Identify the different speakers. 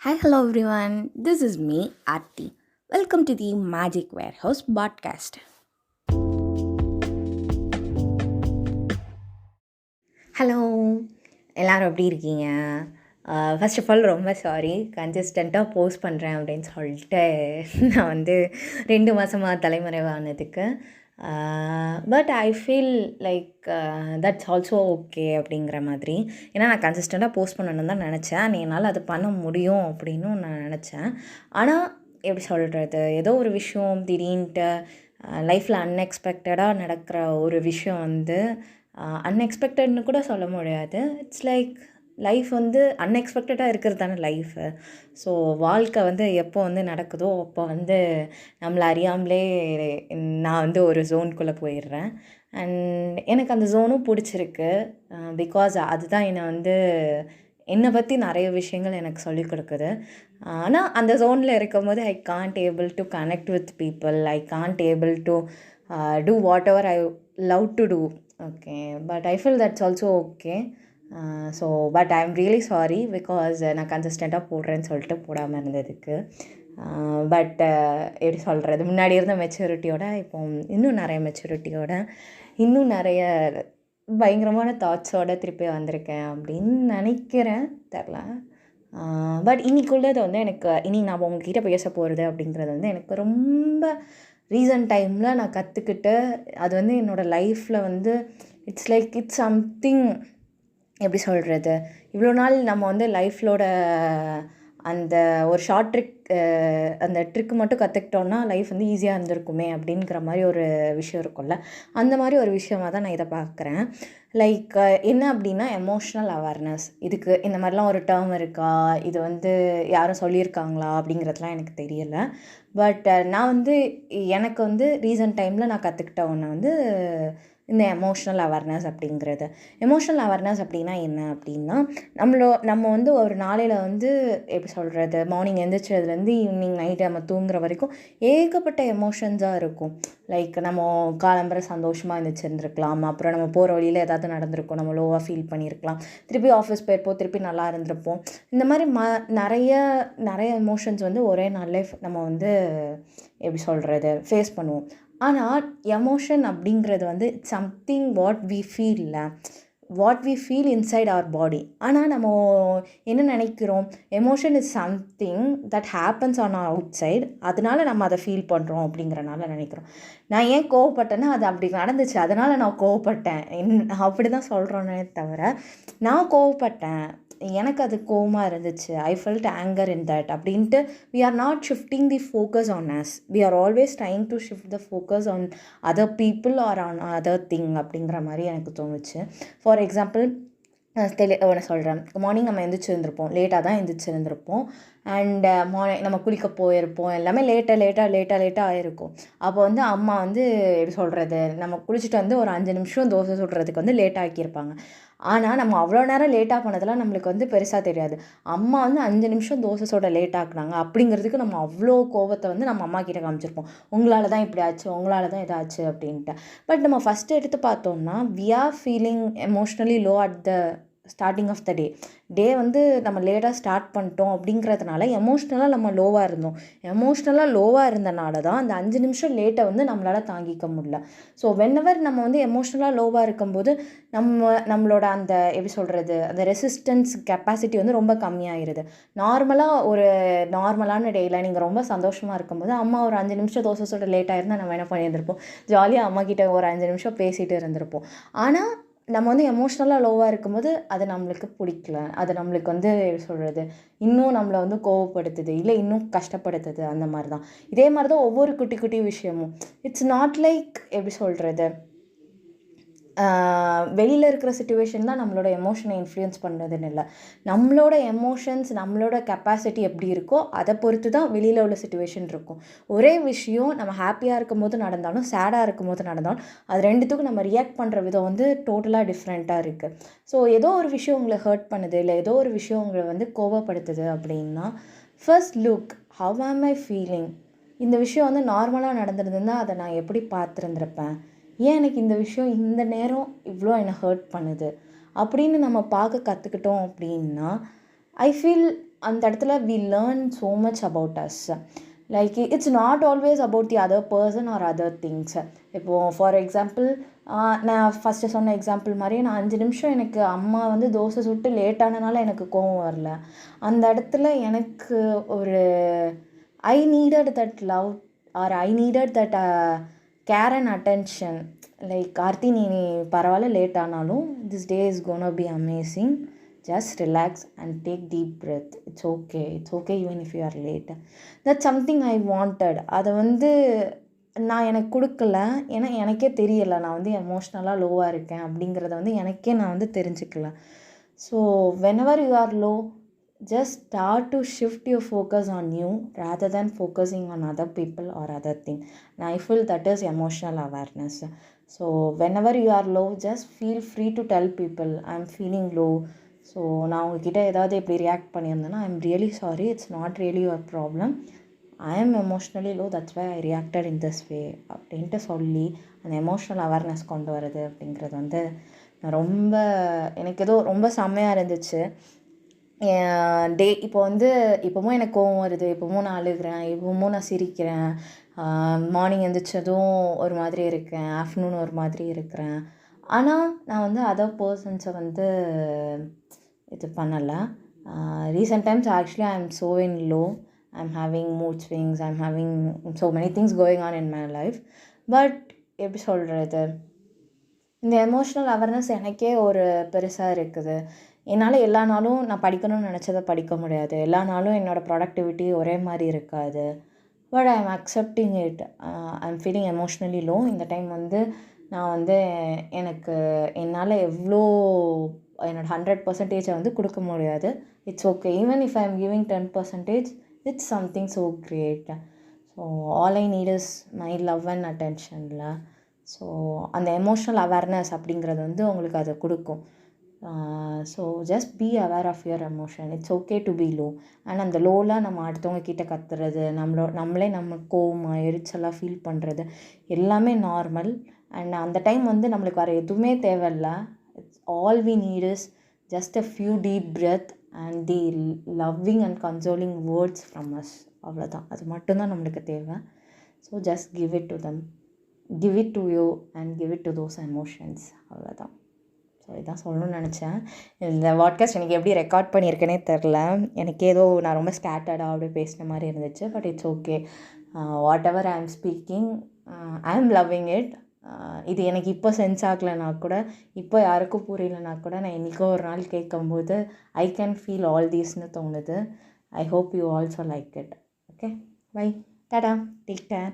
Speaker 1: Hi, hello everyone. This is me, Aarti. Welcome to the Magic Warehouse podcast. Hello எல்லாரும் எப்படி இருக்கீங்க? First of all ரொம்ப sorry கன்சிஸ்டண்ட்டாக post பண்ணுறேன் அப்படின்னு சொல்லிட்டு நான் 2 மாதமாக தலைமறைவானதுக்கு. But I feel like that's also okay அப்படிங்கிற மாதிரி. ஏன்னா நான் கன்சிஸ்டண்ட்டாக போஸ்ட் பண்ணணுன்னு தான் நினச்சேன். என்னால் அது பண்ண முடியும் அப்படின்னு நான் நினச்சேன். ஆனால் எப்படி சொல்கிறது, ஏதோ ஒரு விஷயம் திடீர்னுட்டு லைஃப்பில் அன்எக்ஸ்பெக்டடாக நடக்கிற ஒரு விஷயம் அன்எக்ஸ்பெக்டட்னு கூட சொல்ல முடியாது. இட்ஸ் லைக் லைஃப் அன்எக்ஸ்பெக்டடாக இருக்கிறது தானே லைஃபு. ஸோ வாழ்க்கை எப்போ நடக்குதோ அப்போ நம்மளை அறியாமலே நான் ஒரு ஜோனுக்குள்ளே போயிடுறேன். அண்ட் எனக்கு அந்த ஜோனும் பிடிச்சிருக்கு. பிகாஸ் அதுதான் என்னை பற்றி நிறைய விஷயங்கள் எனக்கு சொல்லிக் கொடுக்குது. ஆனால் அந்த ஜோனில் இருக்கும்போது I can't able to connect with people. I can't able to do whatever I love to do. Okay, but I feel that's also okay. So but I am really sorry because நான் கன்சிஸ்டண்ட்டாக போடுறேன்னு சொல்லிட்டு போடாமல் இருந்ததுக்கு. But எப்படி சொல்கிறது, முன்னாடி இருந்த மெச்சூரிட்டியோட இப்போ இன்னும் நிறைய மெச்சூரிட்டியோட இன்னும் நிறைய பயங்கரமான தாட்ஸோடு திருப்பி வந்திருக்கேன் அப்படின்னு நினைக்கிறேன். தெரில. பட் இன்றைக்குள்ளது எனக்கு நான் உங்ககிட்ட பேச போகிறது அப்படிங்கிறது எனக்கு ரொம்ப ரீசன்ட் டைமில் நான் கற்றுக்கிட்டு அது என்னோடய லைஃப்பில் இட்ஸ் லைக் இட்ஸ் சம்திங். எப்படி சொல்கிறது, இவ்வளோ நாள் நம்ம லைஃப்லோட அந்த ஒரு ஷார்ட் ட்ரிக், அந்த ட்ரிக்கு மட்டும் கற்றுக்கிட்டோன்னா லைஃப் ஈஸியாக இருந்திருக்குமே அப்படிங்கிற மாதிரி ஒரு விஷயம் இருக்கும்ல. அந்த மாதிரி ஒரு விஷயமாக தான் நான் இதை பார்க்குறேன். லைக் என்ன அப்படின்னா எமோஷ்னல் அவேர்னஸ். இதுக்கு இந்த மாதிரிலாம் ஒரு டேர்ம் இருக்கா, இது யாரும் சொல்லியிருக்காங்களா அப்படிங்கிறதுலாம் எனக்கு தெரியலை. பட் நான் எனக்கு ரீசன்ட் டைமில் நான் கற்றுக்கிட்ட ஒன்று இந்த எமோஷ்னல் அவேர்னஸ் அப்படிங்கிறது. எமோஷ்னல் அவேர்னஸ் அப்படின்னா என்ன அப்படின்னா, நம்ம ஒரு நாளையில் எப்படி சொல்கிறது, மார்னிங் எழுந்திரிச்சதுலேருந்து ஈவினிங் நைட்டு நம்ம தூங்குற வரைக்கும் ஏகப்பட்ட எமோஷன்ஸாக இருக்கும். லைக் நம்ம காலம்பரை சந்தோஷமாக இருந்துச்சுருந்துருக்கலாம், அப்புறம் நம்ம போகிற வழியில் ஏதாவது நடந்திருக்கும், நம்ம லோவாக ஃபீல் பண்ணியிருக்கலாம், திருப்பி ஆஃபீஸ் போயிருப்போம், திருப்பி நல்லா இருந்திருப்போம். இந்த மாதிரி நிறைய நிறைய எமோஷன்ஸ் ஒரே நாளில் நம்ம எப்படி சொல்கிறது ஃபேஸ் பண்ணுவோம். ஆனால் எமோஷன் அப்படிங்கிறது something what we feel inside our body. ஆனால் நம்ம என்ன நினைக்கிறோம், emotion is something that happens on our outside, அதனால நம்ம அதை ஃபீல் பண்ணுறோம் அப்படிங்கிறனால நினைக்கிறோம். நான் ஏன் கோவப்பட்டேன்னா அது அப்படி நடந்துச்சு, அதனால் நான் கோவப்பட்டேன் அப்படி தான் சொல்கிறோன்னே தவிர, நான் கோவப்பட்டேன், எனக்கு அது கோவமாக இருந்துச்சு, I felt anger in that அப்படின்ட்டு we are not shifting the focus on us. We are always trying to shift the focus on other people or on other thing அப்படிங்கிற மாதிரி எனக்கு தோணுச்சு. ஃபார் எக்ஸாம்பிள் ஒன்று சொல்கிறேன். மார்னிங் நம்ம எழுந்திரிச்சிருந்துருப்போம், லேட்டாக தான் எழுந்திரிச்சிருந்துருப்போம். அண்டு மார்னிங் நம்ம குளிக்க போயிருப்போம், எல்லாமே லேட்டாக ஆகிருக்கும். அப்போ அம்மா எப்படி சொல்கிறது, நம்ம குளிச்சுட்டு ஒரு 5 நிமிஷம் தோசை சுடுறதுக்கு லேட் ஆக்கியிருப்பாங்க. ஆனால் நம்ம அவ்வளோ நேரம் லேட்டாக போனதெல்லாம் நம்மளுக்கு பெருசாக தெரியாது. அம்மா 5 நிமிஷம் தோசை சுட லேட் ஆக்குனாங்க அப்படிங்கிறதுக்கு நம்ம அவ்வளோ கோவத்தை நம்ம அம்மா கிட்ட காமிச்சிருப்போம். உங்களால் தான் இப்படி ஆச்சு, உங்களால் தான் இதாச்சு அப்படின்ட்டு. பட் நம்ம ஃபஸ்ட்டு எடுத்து பார்த்தோம்னா we are feeling emotionally low at the starting of the day நம்ம லேட்டாக ஸ்டார்ட் பண்ணிட்டோம் அப்படிங்கிறதுனால எமோஷ்னலாக நம்ம லோவாக இருந்தோம். எமோஷ்னலாக லோவாக இருந்தனால தான் அந்த 5 நிமிஷம் லேட்டை நம்மளால் தாங்கிக்க முடியல. ஸோ வென்எவர் நம்ம எமோஷ்னலாக லோவாக இருக்கும்போது நம்மளோட அந்த எப்படி சொல்கிறது, அந்த ரெசிஸ்டன்ஸ் கெப்பாசிட்டி ரொம்ப கம்மியாகிடுது. நார்மலான டேயில் நீங்கள் ரொம்ப சந்தோஷமாக இருக்கும்போது அம்மா ஒரு 5 நிமிஷம் தோசை சுட லேட்டாக இருந்தால் நம்ம என்ன பண்ணியிருந்திருப்போம், ஜாலியாக அம்மா கிட்ட ஒரு 5 நிமிஷம் பேசிகிட்டு இருந்திருப்போம். ஆனால் நம்ம எமோஷ்னலாக லோவாக இருக்கும்போது அது நம்மளுக்கு பிடிக்கல, அது நம்மளுக்கு எப்படி சொல்கிறது, இன்னும் நம்மளை கோவப்படுத்துது, இல்லை இன்னும் கஷ்டப்படுத்துது. அந்த மாதிரி தான், இதே மாதிரி தான் ஒவ்வொரு குட்டி குட்டி விஷயமும். இட்ஸ் நாட் லைக் எப்படி சொல்கிறது, வெளியில் இருக்கிற சிச்சுவேஷன் தான் நம்மளோட எமோஷனை இன்ஃப்ளூயன்ஸ் பண்ணுறதுன்னு இல்லை. நம்மளோட எமோஷன்ஸ், நம்மளோட கெப்பாசிட்டி எப்படி இருக்கோ அதை பொறுத்து தான் வெளியில் உள்ள சிச்சுவேஷன் இருக்கும். ஒரே விஷயம் நம்ம ஹாப்பியாக இருக்கும் போது நடந்தாலும் சேடாக இருக்கும் போது நடந்தாலும் அது ரெண்டுத்துக்கும் நம்ம ரியாக்ட் பண்ணுற விதம் டோட்டலாக டிஃப்ரெண்ட்டாக இருக்குது. ஸோ ஏதோ ஒரு விஷயம் உங்களை ஹர்ட் பண்ணுது, இல்லை ஏதோ ஒரு விஷயம் உங்களை கோவப்படுத்துது அப்படின்னா ஃபர்ஸ்ட் லுக் ஹவ் ஆம் ஐ ஃபீலிங். இந்த விஷயம் நார்மலாக நடந்துருந்துன்னா அதை நான் எப்படி பார்த்துருந்துருப்பேன், ஏன் எனக்கு இந்த விஷயம் இந்த நேரம் இவ்வளோ என்னை ஹர்ட் பண்ணுது அப்படின்னு நம்ம பார்க்க கற்றுக்கிட்டோம் அப்படின்னா ஐ ஃபீல் அந்த இடத்துல we learn so much about us. Like it's not always about the other person or other things. இப்போது ஃபார் எக்ஸாம்பிள் நான் ஃபஸ்ட்டு சொன்ன எக்ஸாம்பிள் மாதிரி நான் 5 நிமிஷம் எனக்கு அம்மா வந்து தோசை சுட்டு லேட்டானனால எனக்கு கோவம் வரல. அந்த இடத்துல எனக்கு ஒரு I needed that love or I needed that care and attention. Like Karthi நீ பரவாயில்ல லேட் ஆனாலும் this day is gonna be amazing. Just relax and take deep breath. It's okay even if you are late. That's something I wanted. அதை வந்து நான் எனக்கு கொடுக்கல. ஏன்னா எனக்கே தெரியலை நான் வந்து எமோஷ்னலாக லோவாக இருக்கேன் அப்படிங்கிறத வந்து எனக்கே நான் வந்து தெரிஞ்சுக்கல. So whenever you are low, just start to shift your focus on you rather than focusing on other people or other thing. And I feel that is emotional awareness. So whenever you are low, just feel free to tell people I'm feeling low. So நான் உங்ககிட்ட ஏதாவது இப்படி react பண்ணியிருந்தேன்னா I am really sorry. It's not really your problem. I am emotionally low, that's why I reacted in this way அப்படின்ட்டு சொல்லி அந்த emotional awareness கொண்டு வரது அப்படிங்கிறது வந்து ரொம்ப எனக்கு ஏதோ ரொம்ப செம்மையாக இருந்துச்சு. இப்போ வந்து இப்போவும் எனக்கு கோவம் வருது, இப்போவும் நான் அழுகிறேன், இப்போவும் நான் சிரிக்கிறேன், மார்னிங் எழுந்திரிச்சதும் ஒரு மாதிரி இருக்கேன், ஆஃப்டர்நூன் ஒரு மாதிரி இருக்கிறேன். ஆனால் நான் வந்து அதர் பர்சன்ஸை வந்து இது பண்ணலை. Recent times actually I am so in low. I am having mood swings, I am having so many things going on in my life. But எப்படி சொல்கிறது, இந்த எமோஷ்னல் அவேர்னஸ் எனக்கே ஒரு பெருசாக இருக்குது. என்னால் எல்லா நாளும் நான் படிக்கணும்னு நினச்சதை படிக்க முடியாது, எல்லா நாளும் என்னோடய ப்ரொடக்டிவிட்டி ஒரே மாதிரி இருக்காது. But I M accepting it. I am feeling emotionally low. இந்த டைம் வந்து நான் வந்து எனக்கு என்னால் எவ்வளோ என்னோடய 100% வந்து கொடுக்க முடியாது. It's okay. Even if I am giving 10%, it's something so great. So all I need is my love and அட்டென்ஷனில். ஸோ அந்த எமோஷ்னல் அவேர்னஸ் அப்படிங்கிறது வந்து உங்களுக்கு அதை கொடுக்கும். So just be aware of your emotion. It's okay to be low. And அந்த லோவில் நம்ம அடுத்தவங்க கிட்ட கத்துறது, நம்மளே நம்ம கோவமாக எரிச்சலாக ஃபீல் பண்ணுறது எல்லாமே நார்மல். அண்ட் அந்த டைம் வந்து நம்மளுக்கு வேறு எதுவுமே தேவையில்ல. It's all we need is just a few deep breath and the loving and consoling words from us. அவ்வளோதான், அது மட்டும்தான் நம்மளுக்கு தேவை. So just give it to them, give it to you and give it to those emotions. அவ்வளோதான். So இதான் சொல்லணும்னு நினச்சேன். இந்த பாட்காஸ்ட் எனக்கு எப்படி ரெக்கார்ட் பண்ணியிருக்கேனே தெரில. எனக்கு ஏதோ நான் ரொம்ப ஸ்கேட்டர்டாக அப்படியே பேசின மாதிரி இருந்துச்சு. But it's okay. What ever I am speaking, I am loving it. இது எனக்கு இப்போ சென்ஸ் ஆகலைனா கூட, இப்போ யாருக்கும் புரியலனா கூட, நான் என்றைக்கோ ஒரு நாள் கேட்கும்போது ஐ கேன் ஃபீல் ஆல் தீஸ்னு தோணுது. I hope you also like it. Okay, bye, tata, take care.